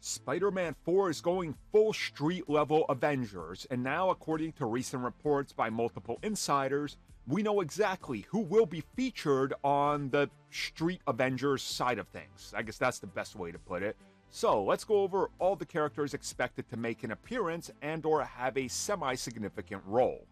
Spider-Man 4 is going full street-level Avengers, and now, according to recent reports by multiple insiders, we know exactly who will be featured on the Street Avengers side of things. I guess that's the best way to put it. So, let's go over all the characters expected to make an appearance and or have a semi-significant role.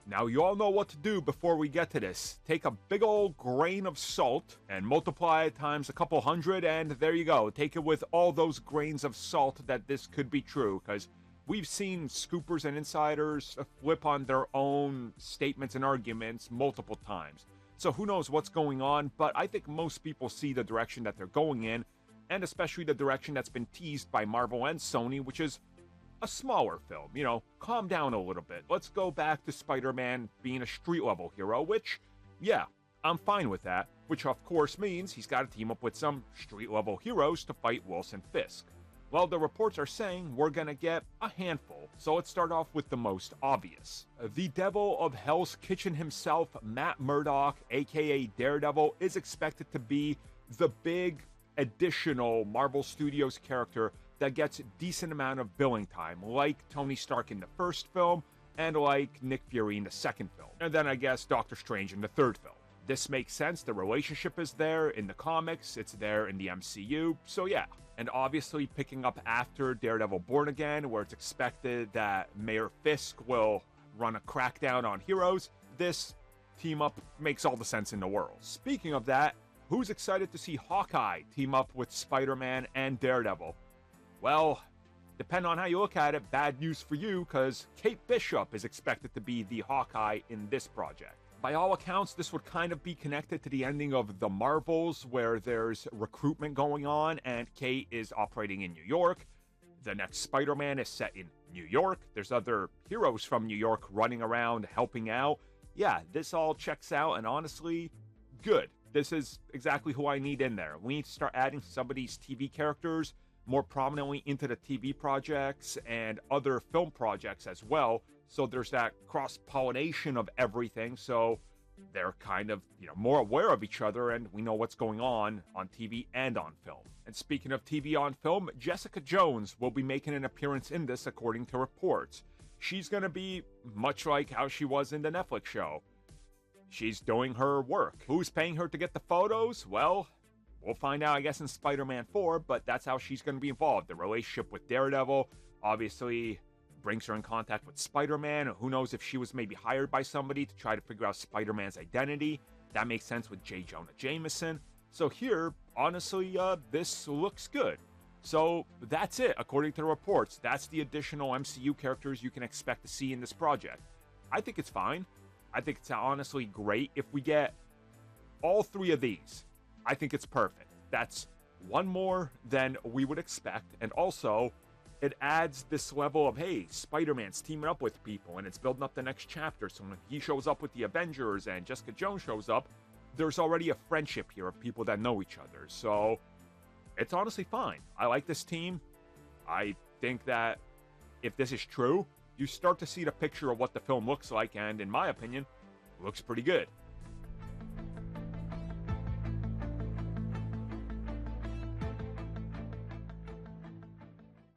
Now, you all know what to do before we get to this. Take a big old grain of salt and multiply it times a couple hundred, and there you go. Take it with all those grains of salt that this could be true, because we've seen scoopers and insiders flip on their own statements and arguments multiple times. So who knows what's going on, but I think most people see the direction that they're going in, and especially the direction that's been teased by Marvel and Sony, which is a smaller film. You know, calm down a little bit. Let's go back to Spider-Man being a street-level hero, which, yeah, I'm fine with that, which of course means he's got to team up with some street-level heroes to fight Wilson Fisk. Well, the reports are saying we're gonna get a handful, so let's start off with the most obvious. The Devil of Hell's Kitchen himself, Matt Murdock, aka Daredevil, is expected to be the big additional Marvel Studios character that gets a decent amount of billing time, like Tony Stark in the first film, and like Nick Fury in the second film. And then I guess Doctor Strange in the third film. This makes sense, the relationship is there in the comics, it's there in the MCU, so yeah. And obviously picking up after Daredevil Born Again, where it's expected that Mayor Fisk will run a crackdown on heroes, this team up makes all the sense in the world. Speaking of that, who's excited to see Hawkeye team up with Spider-Man and Daredevil? Well, depending on how you look at it, bad news for you, because Kate Bishop is expected to be the Hawkeye in this project. By all accounts, this would kind of be connected to the ending of The Marvels, where there's recruitment going on, and Kate is operating in New York. The next Spider-Man is set in New York. There's other heroes from New York running around, helping out. Yeah, this all checks out, and honestly, good. This is exactly who I need in there. We need to start adding some of these TV characters more prominently into the TV projects and other film projects as well. So there's that cross-pollination of everything. So they're kind of, more aware of each other, and we know what's going on TV and on film. And speaking of TV on film, Jessica Jones will be making an appearance in this according to reports. She's going to be much like how she was in the Netflix show. She's doing her work. Who's paying her to get the photos? Well, we'll find out, I guess, in Spider-Man 4, but that's how she's going to be involved. The relationship with Daredevil obviously brings her in contact with Spider-Man. Who knows if she was maybe hired by somebody to try to figure out Spider-Man's identity. That makes sense with J. Jonah Jameson. So here, honestly, this looks good. So that's it, according to the reports. That's the additional MCU characters you can expect to see in this project. I think it's fine. I think it's honestly great if we get all three of these. I think it's perfect. That's one more than we would expect, and also it adds this level of, hey, Spider-Man's teaming up with people, and it's building up the next chapter. So when he shows up with the Avengers and Jessica Jones shows up, there's already a friendship here of people that know each other. So it's honestly fine. I like this team. I think that if this is true, you start to see the picture of what the film looks like, and in my opinion, looks pretty good.